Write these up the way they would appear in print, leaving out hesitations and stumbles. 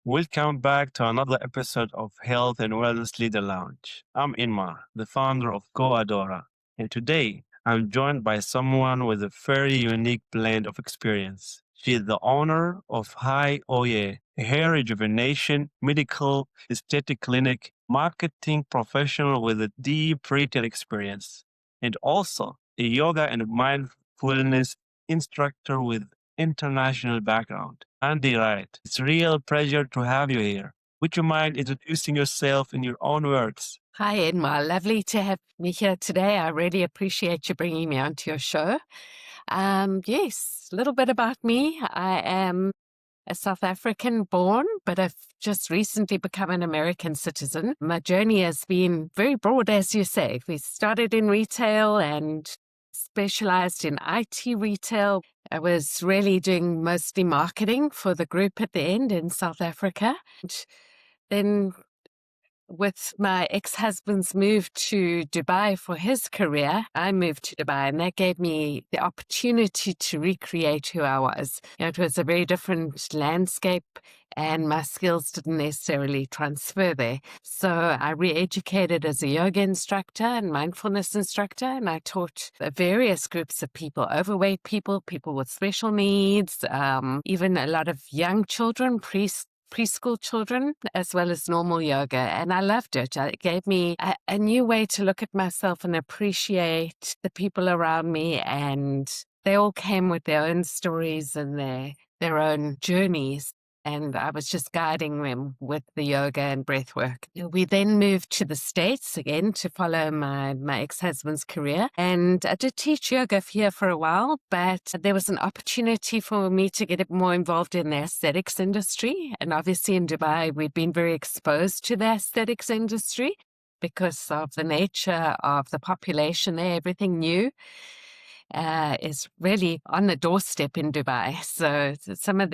Welcome back to another episode of Health and Wellness Leader Lounge. I'm Inmar, the founder of GoAdora, and today I'm joined by someone with a very unique blend of experience. She is the owner of High Oye, a hair rejuvenation medical aesthetic clinic, marketing professional with a deep retail experience, and also a yoga and mindfulness instructor with international background. Mandy Wright, it's a real pleasure to have you here. Would you mind introducing yourself in your own words? Hi, Inmar. Lovely to have me here today. I really appreciate you bringing me onto your show. Yes, a little bit about me. I am a South African born, but I've just recently become an American citizen. My journey has been very broad, as you say. We started in retail and specialized in IT retail. I was really doing mostly marketing for the group at the end in South Africa. And then with my ex-husband's move to Dubai for his career, I moved to Dubai, and that gave me the opportunity to recreate who I was. It was a very different landscape, and my skills didn't necessarily transfer there. So I re-educated as a yoga instructor and mindfulness instructor, and I taught various groups of people, overweight people, people with special needs, even a lot of young children, preschool children, as well as normal yoga. And I loved it. It gave me a new way to look at myself and appreciate the people around me. And they all came with their own stories and their own journeys. And I was just guiding them with the yoga and breath work. We then moved to the States again to follow my ex-husband's career. And I did teach yoga here for a while, but there was an opportunity for me to get more involved in the aesthetics industry. And obviously in Dubai, we'd been very exposed to the aesthetics industry because of the nature of the population there. Everything new is really on the doorstep in Dubai. So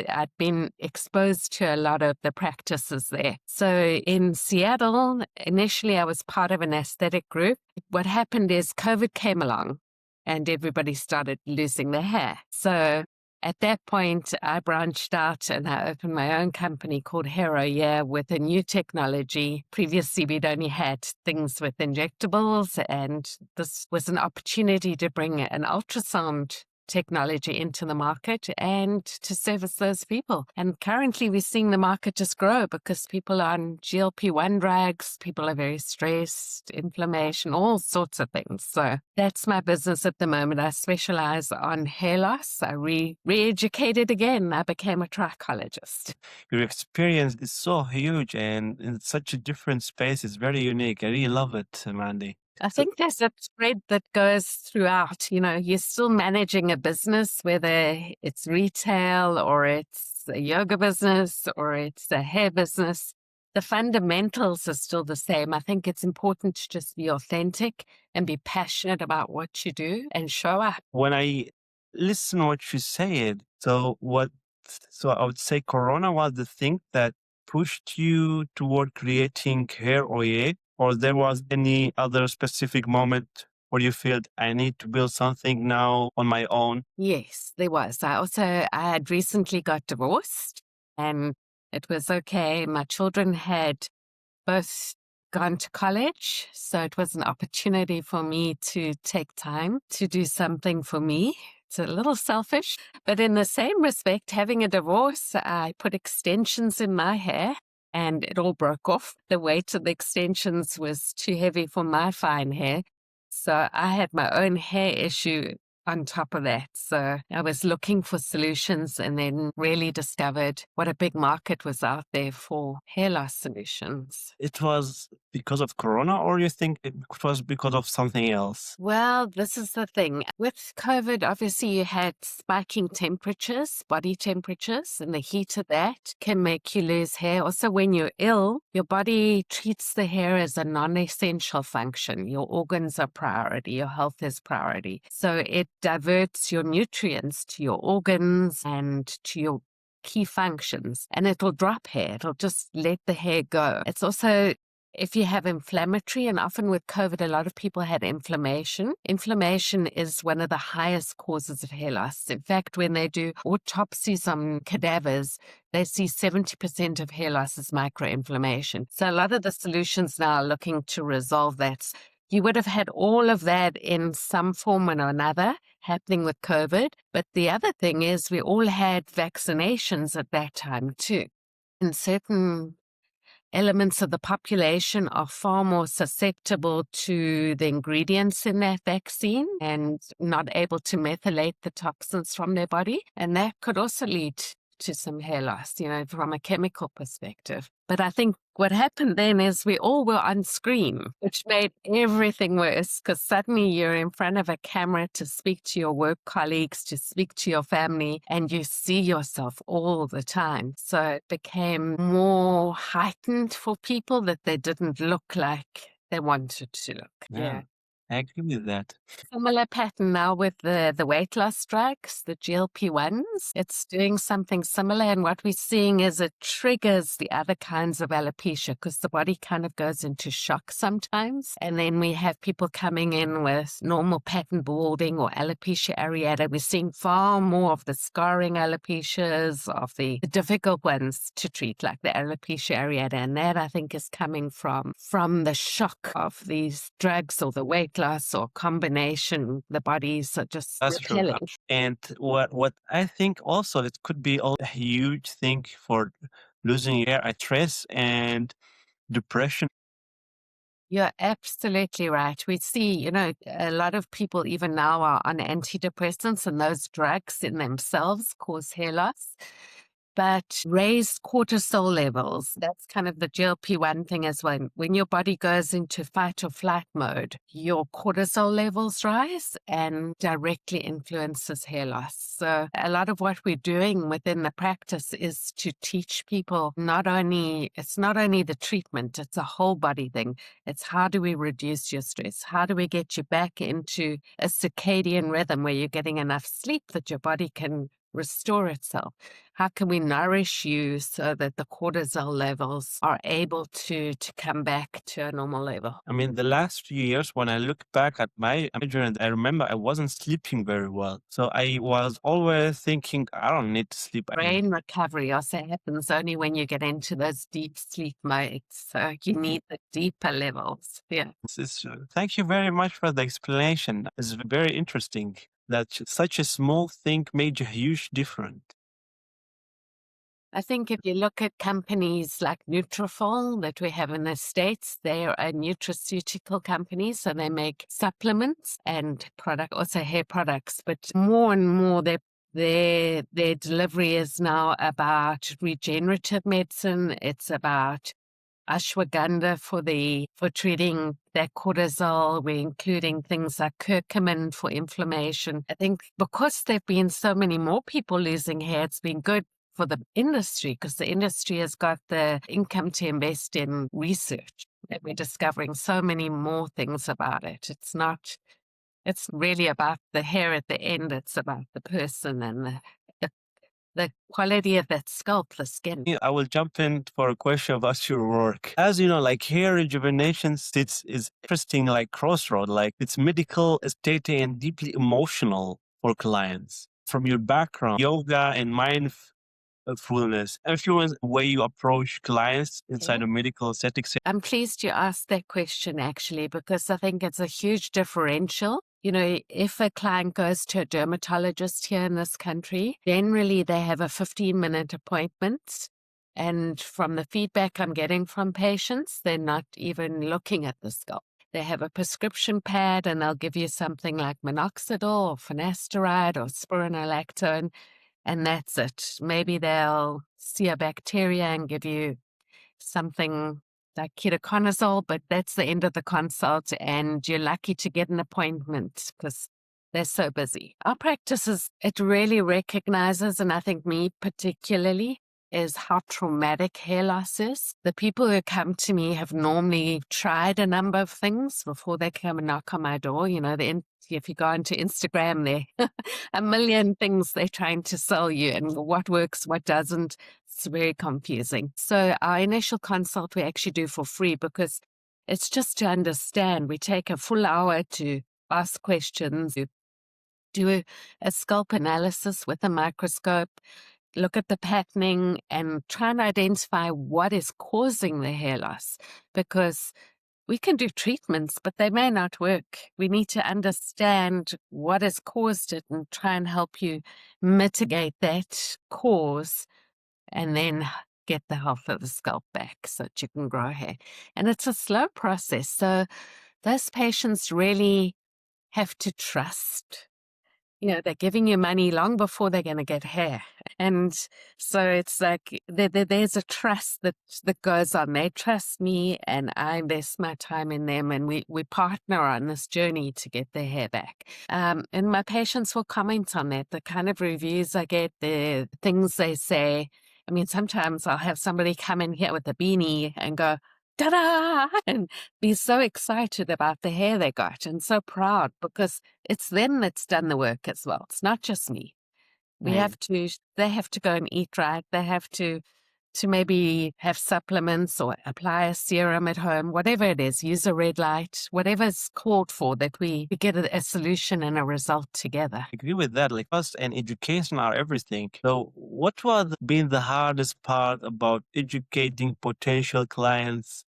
I'd been exposed to a lot of the practices there. So in Seattle, initially I was part of an aesthetic group. What happened is COVID came along and everybody started losing their hair. So at that point, I branched out and I opened my own company called Hair Oye with a new technology. Previously, we'd only had things with injectables, and this was an opportunity to bring an ultrasound technology into the market and to service those people. And currently we're seeing the market just grow because people are on GLP-1 drugs, people are very stressed, inflammation, all sorts of things. So that's my business at the moment. I specialize on hair loss. I re-educated again. I became a trichologist. Your experience is so huge and in such a different space. It's very unique. I really love it, Mandy. I think there's a thread that goes throughout. You're still managing a business, whether it's retail or it's a yoga business or it's a hair business. The fundamentals are still the same. I think it's important to just be authentic and be passionate about what you do and show up. When I listen what you said, so I would say Corona was the thing that pushed you toward creating Hair Oye, or there was any other specific moment where you felt I need to build something now on my own? Yes, there was. I had recently got divorced, and it was okay. My children had both gone to college, so it was an opportunity for me to take time to do something for me. It's a little selfish, but in the same respect, having a divorce, I put extensions in my hair and it all broke off. The weight of the extensions was too heavy for my fine hair. So I had my own hair issue on top of that. So I was looking for solutions and then really discovered what a big market was out there for hair loss solutions. It was because of Corona, or you think it was because of something else? Well, this is the thing. With COVID, obviously you had spiking temperatures, body temperatures, and the heat of that can make you lose hair. Also, when you're ill, your body treats the hair as a non-essential function. Your organs are priority, your health is priority. So it diverts your nutrients to your organs and to your key functions, and it'll drop hair. It'll just let the hair go. It's also if you have inflammatory, and often with COVID, a lot of people had inflammation. Inflammation is one of the highest causes of hair loss. In fact, when they do autopsies on cadavers, they see 70% of hair loss is microinflammation. So a lot of the solutions now are looking to resolve that. You would have had all of that in some form or another happening with COVID. But the other thing is we all had vaccinations at that time too. And certain elements of the population are far more susceptible to the ingredients in that vaccine and not able to methylate the toxins from their body. And that could also lead to some hair loss, from a chemical perspective. But I think what happened then is we all were on screen, which made everything worse because suddenly you're in front of a camera to speak to your work colleagues, to speak to your family, and you see yourself all the time. So it became more heightened for people that they didn't look like they wanted to look. Yeah. I agree with that. Similar pattern now with the weight loss drugs, the GLP-1s. It's doing something similar, and what we're seeing is it triggers the other kinds of alopecia because the body kind of goes into shock sometimes. And then we have people coming in with normal pattern balding or alopecia areata. We're seeing far more of the scarring alopecias, of the difficult ones to treat, like the alopecia areata. And that, I think, is coming from the shock of these drugs or the weight loss or combination. The bodies are just That's true. repelling. And what I think also it could be a huge thing for losing hair, stress and depression. You're absolutely right. We see, a lot of people even now are on antidepressants, and those drugs in themselves cause hair loss. But raised cortisol levels, that's kind of the GLP-1 thing as well. When your body goes into fight or flight mode, your cortisol levels rise and directly influences hair loss. So a lot of what we're doing within the practice is to teach people it's not only the treatment, it's a whole body thing. It's how do we reduce your stress? How do we get you back into a circadian rhythm where you're getting enough sleep that your body can restore itself? How can we nourish you so that the cortisol levels are able to come back to a normal level? I mean, the last few years, when I look back at my journey, I remember I wasn't sleeping very well. So I was always thinking, I don't need to sleep. Brain recovery also happens only when you get into those deep sleep modes. So you need the deeper levels. Yeah. Thank you very much for the explanation. It's very interesting that such a small thing made a huge difference. I think if you look at companies like Nutrafol that we have in the States, they are a nutraceutical company, so they make supplements and also hair products. But more and more, their delivery is now about regenerative medicine. It's about ashwagandha for treating that cortisol. We're including things like curcumin for inflammation. I think because there've been so many more people losing hair, it's been good for the industry because the industry has got the income to invest in research. And we're discovering so many more things about it. It's really about the hair at the end. It's about the person and the quality of that scalp, the skin. I will jump in for a question about your work. As you know, like hair rejuvenation is interesting, like crossroad, like it's medical, aesthetic, and deeply emotional for clients. From your background, yoga and mindfulness influence the way you approach clients inside of medical aesthetics. I'm pleased you asked that question actually, because I think it's a huge differential. If a client goes to a dermatologist here in this country, generally they have a 15-minute appointment. And from the feedback I'm getting from patients, they're not even looking at the scalp. They have a prescription pad and they'll give you something like minoxidil or finasteride or spironolactone, and that's it. Maybe they'll see a bacteria and give you something like ketoconazole, but that's the end of the consult, and you're lucky to get an appointment because they're so busy. Our practices, it really recognizes, and I think me particularly, is how traumatic hair loss is. The people who come to me have normally tried a number of things before they come and knock on my door. The if you go onto Instagram, there a million things they're trying to sell you, and what works, what doesn't. It's very confusing. So our initial consult we actually do for free because it's just to understand. We take a full hour to ask questions, do a scalp analysis with a microscope, look at the patterning, and try and identify what is causing the hair loss. Because we can do treatments, but they may not work. We need to understand what has caused it and try and help you mitigate that cause, and then get the health of the scalp back so that you can grow hair. And it's a slow process. So those patients really have to trust. They're giving you money long before they're going to get hair. And so it's like there's a trust that goes on. They trust me and I invest my time in them, and we partner on this journey to get their hair back. And my patients will comment on that, the kind of reviews I get, the things they say. I mean, sometimes I'll have somebody come in here with a beanie and go, ta-da, and be so excited about the hair they got and so proud because it's them that's done the work as well. It's not just me. They have to go and eat right. They have to maybe have supplements or apply a serum at home, whatever it is, use a red light, whatever's called for, that we get a solution and a result together. I agree with that. Like us and education are everything. So what was been the hardest part about educating potential clients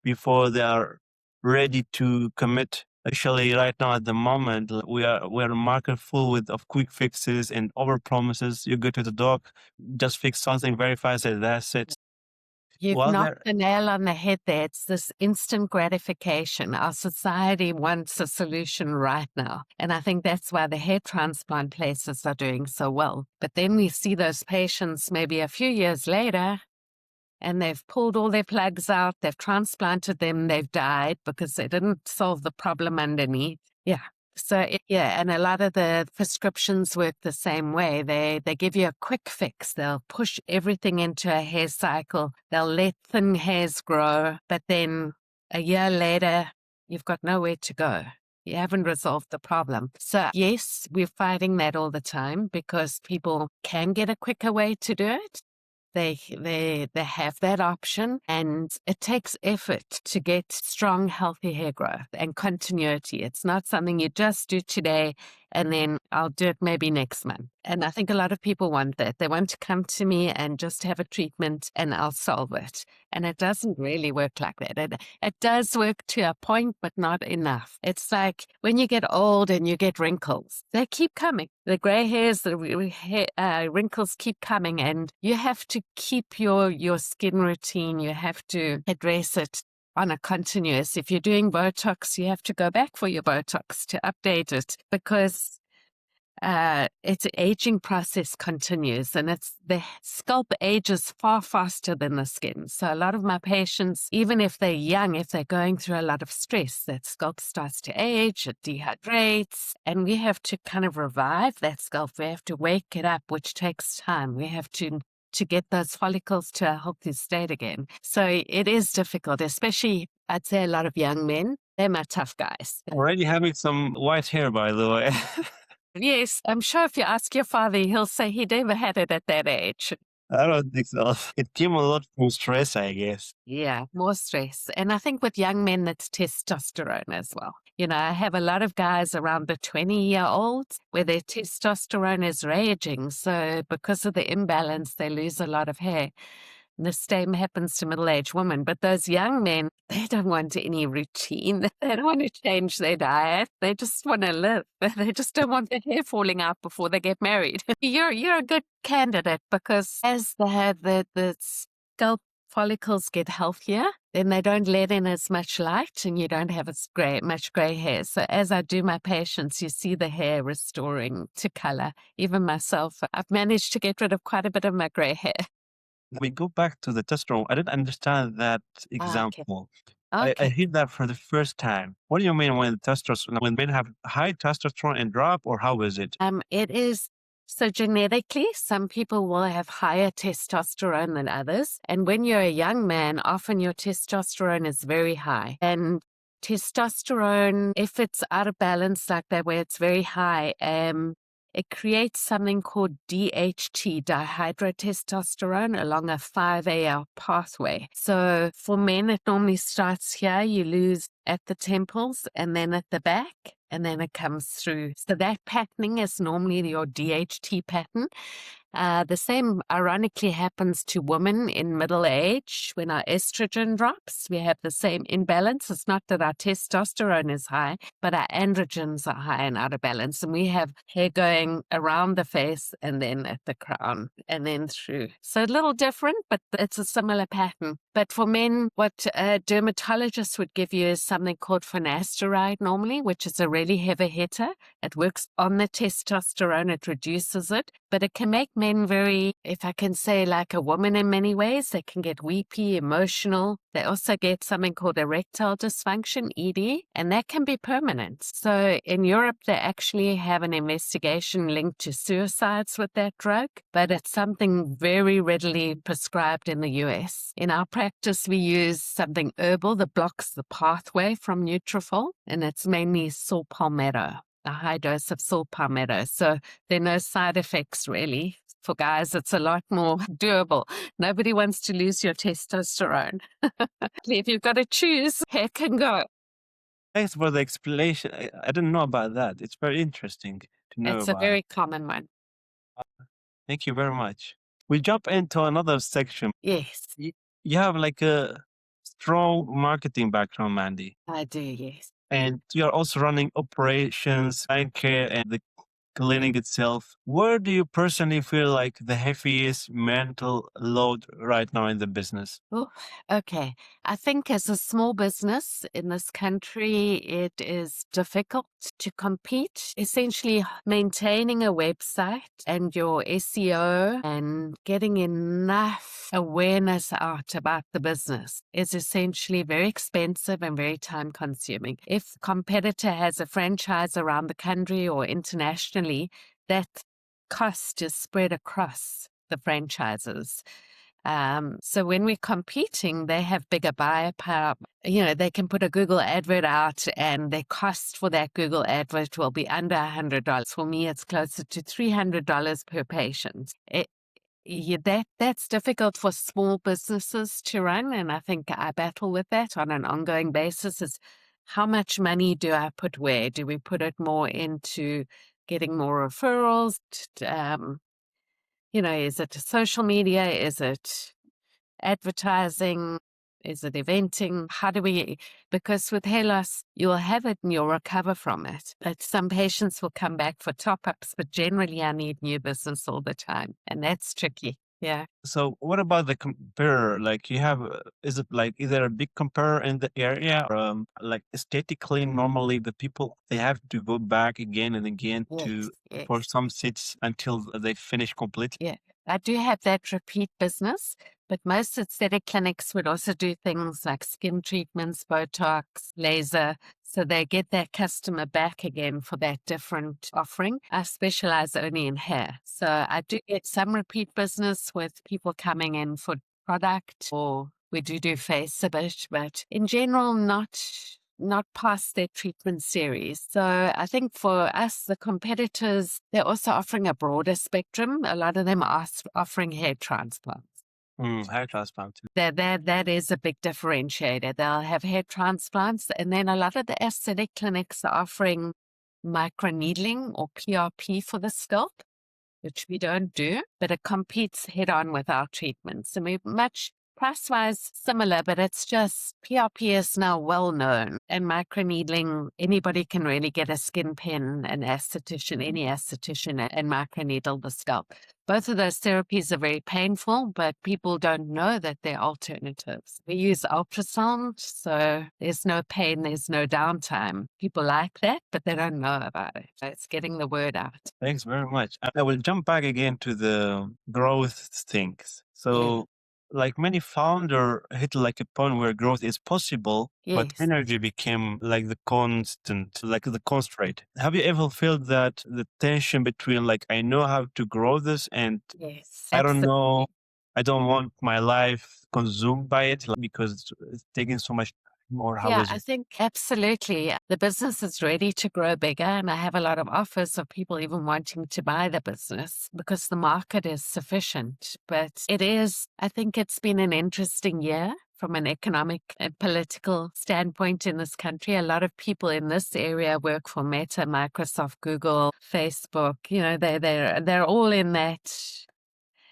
before they are ready to commit? Actually, right now at the moment, we're a market full of quick fixes and over promises. You go to the doc, just fix something very fast, and that's it. You've knocked the nail on the head there. It's this instant gratification. Our society wants a solution right now. And I think that's why the hair transplant places are doing so well. But then we see those patients maybe a few years later, and they've pulled all their plugs out, they've transplanted them, they've died because they didn't solve the problem underneath. Yeah. So, and a lot of the prescriptions work the same way. They give you a quick fix. They'll push everything into a hair cycle. They'll let thin hairs grow, but then a year later, you've got nowhere to go. You haven't resolved the problem. So, yes, we're fighting that all the time because people can get a quicker way to do it. They have that option, and it takes effort to get strong, healthy hair growth and continuity. It's not something you just do today and then I'll do it maybe next month. And I think a lot of people want that. They want to come to me and just have a treatment and I'll solve it. And it doesn't really work like that. It does work to a point, but not enough. It's like when you get old and you get wrinkles, they keep coming. The gray hairs, the wrinkles keep coming, and you have to keep your skin routine. You have to address it on a continuous. If you're doing Botox, you have to go back for your Botox to update it because its aging process continues, and the scalp ages far faster than the skin. So a lot of my patients, even if they're young, if they're going through a lot of stress, that scalp starts to age, it dehydrates, and we have to kind of revive that scalp. We have to wake it up, which takes time. We have to get those follicles to a healthy state again. So it is difficult, especially, I'd say, a lot of young men. They're my tough guys. Already having some white hair, by the way. Yes, I'm sure if you ask your father, he'll say he never had it at that age. I don't think so. It came a lot from stress, I guess. Yeah, more stress. And I think with young men, it's testosterone as well. I have a lot of guys around the 20-year-olds where their testosterone is raging. So because of the imbalance, they lose a lot of hair. And the same happens to middle-aged women. But those young men, they don't want any routine. They don't want to change their diet. They just want to live. They just don't want their hair falling out before they get married. You're a good candidate because as the scalp follicles get healthier, then they don't let in as much light and you don't have much gray hair. So as I do my patients, you see the hair restoring to color. Even myself, I've managed to get rid of quite a bit of my gray hair. We go back to the testosterone. I didn't understand that example. Okay. I hear that for the first time. What do you mean when men have high testosterone and drop, or how is it? It is. So genetically, some people will have higher testosterone than others. And when you're a young man, often your testosterone is very high. And testosterone, if it's out of balance like that, where it's very high, it creates something called DHT, dihydrotestosterone, along a 5-AR pathway. So for men, it normally starts here. You lose at the temples and then at the back, and then it comes through. So that patterning is normally your DHT pattern. The same ironically happens to women in middle age. When our estrogen drops, we have the same imbalance. It's not that our testosterone is high, but our androgens are high and out of balance. And we have hair going around the face and then at the crown and then through. So a little different, but it's a similar pattern. But for men, what a dermatologist would give you is something called finasteride normally, which is a really heavy hitter. It works on the testosterone, it reduces it, but it can make men very, if I can say, like a woman in many ways. They can get weepy, emotional. They also get something called erectile dysfunction, ED, and that can be permanent. So in Europe, they actually have an investigation linked to suicides with that drug, but it's something very readily prescribed in the US. In our practice, we use something herbal that blocks the pathway from Nutrafol, and it's mainly saw palmetto, a high dose of saw palmetto. So there are no side effects really. For guys, it's a lot more doable. Nobody wants to lose your testosterone. If you've got to choose, hair can go. Thanks for the explanation. I didn't know about that. It's very interesting to know It's a about very it. common one. Thank you very much. We jump into another section. Yes, You have like a strong marketing background, Mandy, I do, yes. and you're also running operations, client care, and the clinic itself. Where do you personally feel like the heaviest mental load right now in the business? Oh, okay. I think as a small business in this country, it is difficult to compete. Essentially, maintaining a website and your SEO and getting enough awareness out about the business is essentially very expensive and very time consuming. If a competitor has a franchise around the country or internationally, that cost is spread across the franchises. So when we're competing, they have bigger buyer power. You know, they can put a Google advert out and their cost for that Google advert will be under $100. For me, it's closer to $300 per patient. That's difficult for small businesses to run. And I think I battle with that on an ongoing basis is how much money do I put where? Do we put it more into getting more referrals? Is it social media? Is it advertising? Is it eventing? Because with hair loss, you'll have it and you'll recover from it. But some patients will come back for top-ups, but generally I need new business all the time. And that's tricky. Yeah. So what about the compare? Like you have, is it like either a big compare in the area or like aesthetically, normally the people, they have to go back again and again Yes. for Yes. some seats until they finish completely? Yeah. I do have that repeat business, but most aesthetic clinics would also do things like skin treatments, Botox, laser. So they get that customer back again for that different offering. I specialize only in hair. So I do get some repeat business with people coming in for product, or we do face a bit, but in general, not past their treatment series. So I think for us, the competitors, they're also offering a broader spectrum. A lot of them are offering hair transplants. Hair transplant. That is a big differentiator. They'll have hair transplants, and then a lot of the aesthetic clinics are offering microneedling or PRP for the scalp, which we don't do, but it competes head on with our treatments. And we're much price-wise similar, but it's just PRP is now well known, and microneedling, anybody can really get a skin pen, an esthetician, any esthetician, and microneedle the scalp. Both of those therapies are very painful, but people don't know that they're alternatives. We use ultrasound, so there's no pain, there's no downtime. People like that, but they don't know about it. So it's getting the word out. Thanks very much. I will jump back again to the growth things. So, like many founder hit like a point where growth is possible, but Yes. energy became like the constant, like the constraint. Have you ever felt that the tension between like I know how to grow this and Yes. I don't Absolutely. know, I don't want my life consumed by it like, because it's taking so much. or how Yeah, is I it? think absolutely. The business is ready to grow bigger, and I have a lot of offers of people even wanting to buy the business because the market is sufficient. But I think it's been an interesting year from an economic and political standpoint in this country. A lot of people in this area work for Meta, Microsoft, Google, Facebook. They're all in that.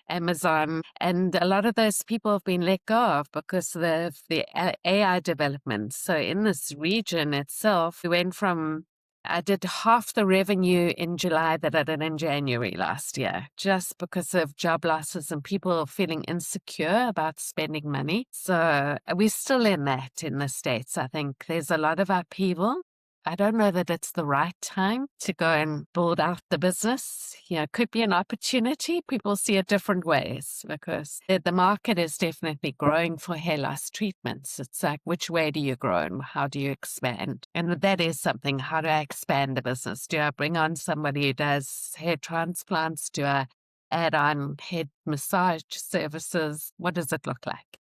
Amazon, and a lot of those people have been let go of because of the AI development. So in this region itself, we went from I did half the revenue in July that I did in January last year, just because of job losses and people feeling insecure about spending money. So we're still in that in the States. I think there's a lot of upheaval. I don't know that it's the right time to go and build out the business. It could be an opportunity. People see it different ways because the market is definitely growing for hair loss treatments. It's like, which way do you grow and how do you expand? And that is something. How do I expand the business? Do I bring on somebody who does hair transplants? Do I add on head massage services? What does it look like?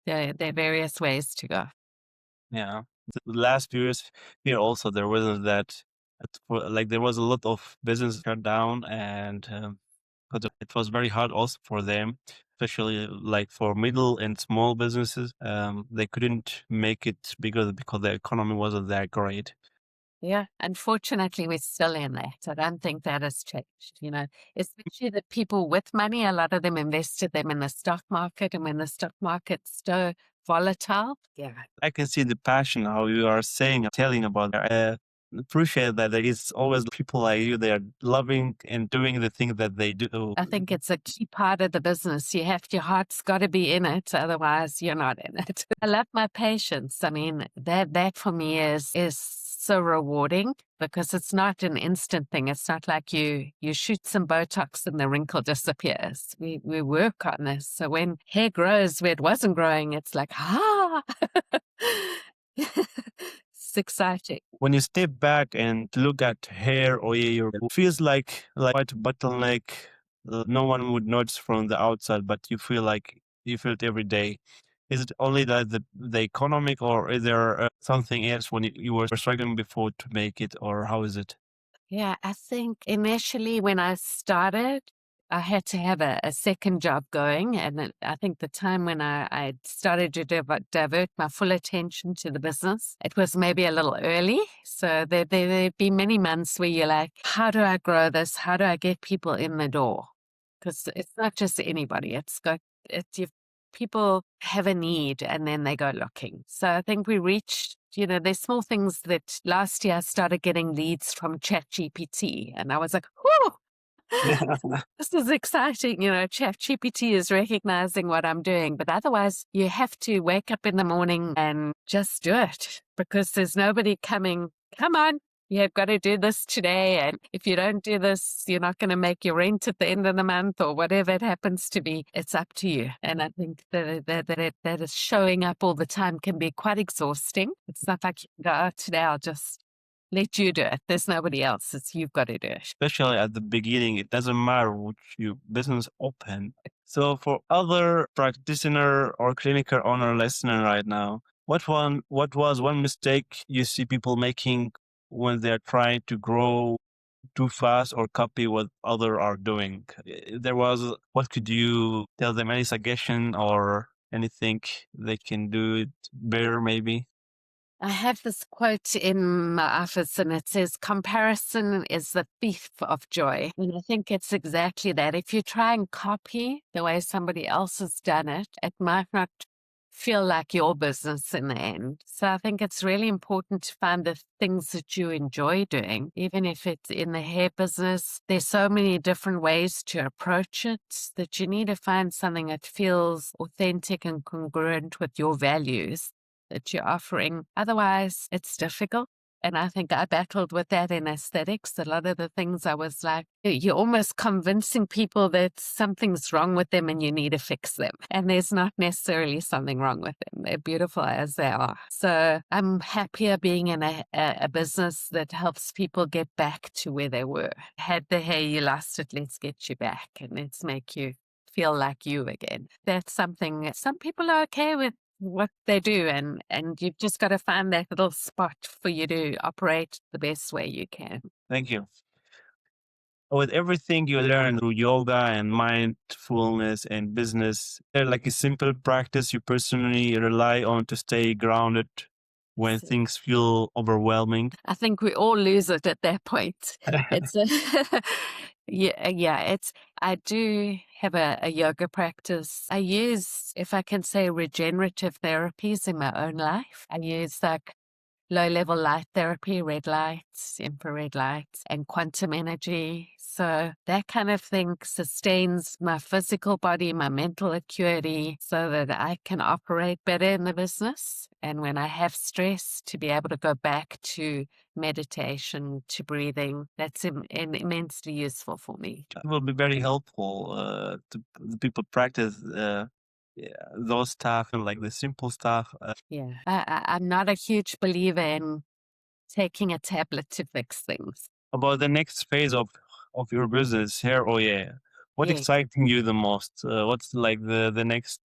There are various ways to go. Yeah. The last few years here also there wasn't that like there was a lot of business shut down and but it was very hard also for them, especially like for middle and small businesses. They couldn't make it bigger because the economy wasn't that great. Yeah, unfortunately, we're still in that. I don't think that has changed, especially the people with money. A lot of them invested them in the stock market, and when the stock market's so volatile, yeah. I can see the passion how you are saying, telling about that. Appreciate that there is always people like you. They are loving and doing the thing that they do. I think it's a key part of the business. Your heart's got to be in it, otherwise you're not in it. I love my patients. I mean, that for me is so rewarding because it's not an instant thing. It's not like you shoot some Botox and the wrinkle disappears. We work on this. So when hair grows where it wasn't growing, it's like, it's exciting. When you step back and look at hair or your, it feels like quite a bottleneck. No one would notice from the outside, but you feel like you feel it every day. Is it only that the economic, or is there something else when you were struggling before to make it, or how is it? Yeah, I think initially when I started, I had to have a second job going. And I think the time when I started to divert my full attention to the business, it was maybe a little early. So there'd be many months where you're like, how do I grow this? How do I get people in the door? Because it's not just anybody. People have a need and then they go looking. So I think we reached, there's small things that last year I started getting leads from ChatGPT and I was like, whoo, this is exciting. ChatGPT is recognizing what I'm doing, but otherwise you have to wake up in the morning and just do it because there's nobody coming, come on, you've got to do this today. And if you don't do this, you're not going to make your rent at the end of the month or whatever it happens to be. It's up to you. And I think that is showing up all the time can be quite exhausting. It's not like, oh, today I'll just let you do it. There's nobody else. It's you've got to do it. Especially at the beginning, it doesn't matter which you business open. So for other practitioner or clinical owner listener right now, what was one mistake you see people making when they're trying to grow too fast or copy what other are doing? What could you tell them? Any suggestion or anything they can do it better maybe? I have this quote in my office and it says, comparison is the thief of joy. And I think it's exactly that. If you try and copy the way somebody else has done it, it might not feel like your business in the end. So I think it's really important to find the things that you enjoy doing, even if it's in the hair business. There's so many different ways to approach it that you need to find something that feels authentic and congruent with your values that you're offering. Otherwise, it's difficult. And I think I battled with that in aesthetics. A lot of the things I was like, you're almost convincing people that something's wrong with them and you need to fix them. And there's not necessarily something wrong with them. They're beautiful as they are. So I'm happier being in a business that helps people get back to where they were. Had the hair, you lost it, let's get you back and let's make you feel like you again. That's something some people are okay with what they do, and you've just got to find that little spot for you to operate the best way you can. Thank you. With everything you learn through yoga and mindfulness and business, there like a simple practice you personally rely on to stay grounded when So things feel overwhelming? I think we all lose it at that point. It's a yeah, it's I do have a yoga practice. I use, if I can say, regenerative therapies in my own life. I use like low-level light therapy, red lights, infrared lights, and quantum energy. So that kind of thing sustains my physical body, my mental acuity, so that I can operate better in the business. And when I have stress, to be able to go back to meditation, to breathing, that's immensely useful for me. It will be very helpful to the people practice those stuff and like the simple stuff. Yeah, I'm not a huge believer in taking a tablet to fix things. About the next phase of your business here, oh yeah, what Yeah. exciting you the most? What's like the next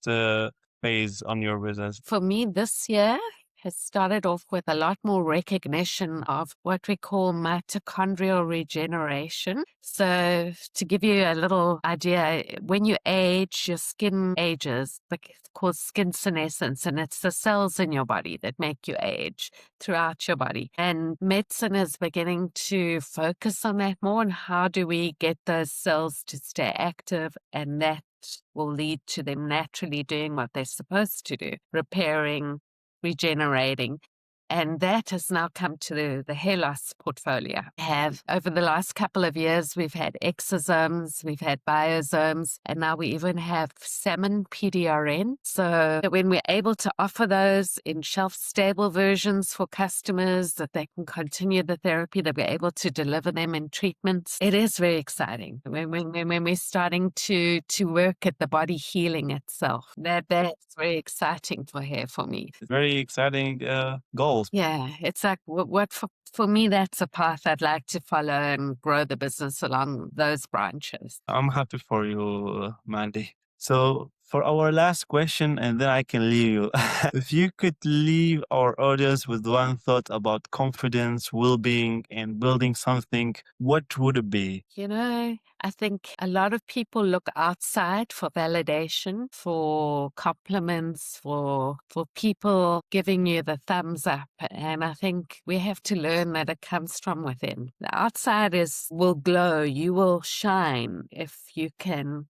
phase on your business? For me, this year has started off with a lot more recognition of what we call mitochondrial regeneration. So, to give you a little idea, when you age, your skin ages. It's called skin senescence, and it's the cells in your body that make you age throughout your body. And medicine is beginning to focus on that more, and how do we get those cells to stay active, and that will lead to them naturally doing what they're supposed to do, repairing, regenerating. And that has now come to the hair loss portfolio. Over the last couple of years, we've had exosomes, we've had biosomes, and now we even have salmon PDRN. So when we're able to offer those in shelf-stable versions for customers, that they can continue the therapy, that we're able to deliver them in treatments, it is very exciting. When we're starting to work at the body healing itself, that's very exciting for hair for me. Very exciting goals. Yeah, it's like what for me, that's a path I'd like to follow and grow the business along those branches. I'm happy for you, Mandy. So for our last question, and then I can leave you. If you could leave our audience with one thought about confidence, well-being, and building something, what would it be? You know, I think a lot of people look outside for validation, for compliments, for people giving you the thumbs up. And I think we have to learn that it comes from within. The outside will glow, you will shine if you can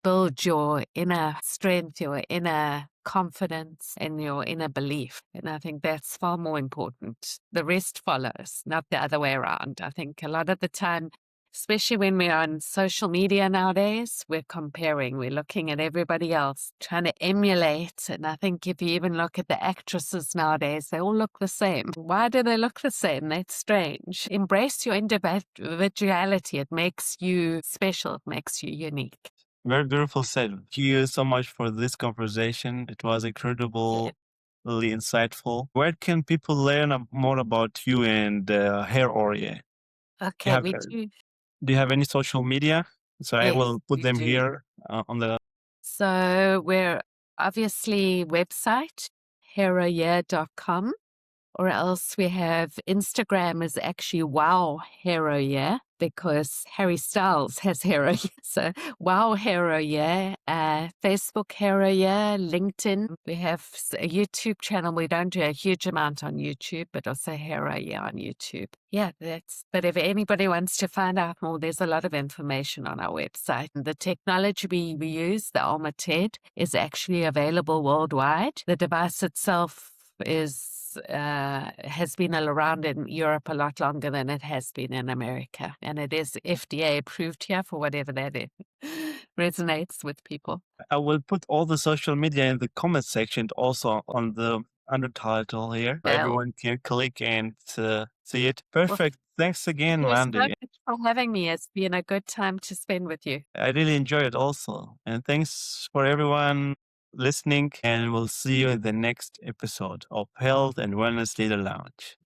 build your inner strength, your inner confidence, and your inner belief. And I think that's far more important. The rest follows, not the other way around. I think a lot of the time, especially when we're on social media nowadays, we're comparing, we're looking at everybody else, trying to emulate. And I think if you even look at the actresses nowadays, they all look the same. Why do they look the same? That's strange. Embrace your individuality. It makes you special, it makes you unique. Very beautiful said. Thank you so much for this conversation. It was incredibly insightful. Where can people learn more about you and Hair Orye? Okay, we Do you have any social media? So I Yes, will put we them do. here on the. So we're obviously website, heroyear.com, or else we have Instagram is actually Wow Hero Year, because Harry Styles has Hero Year. So Wow Hero Year, Facebook Hero Year, LinkedIn. We have a YouTube channel. We don't do a huge amount on YouTube, but also Hero Year on YouTube. Yeah, but if anybody wants to find out more, there's a lot of information on our website. The technology we use, the Alma TED, is actually available worldwide. The device itself has been around in Europe a lot longer than it has been in America. And it is FDA approved here for whatever that is. Resonates with people. I will put all the social media in the comment section, also on the under title here. Well, Everyone can click and see it. Perfect. Thanks again, Thank you so Mandy. much for having me. It's been a good time to spend with you. I really enjoyed it also. And thanks for everyone listening. And we'll see you in the next episode of Health and Wellness Leader Lounge.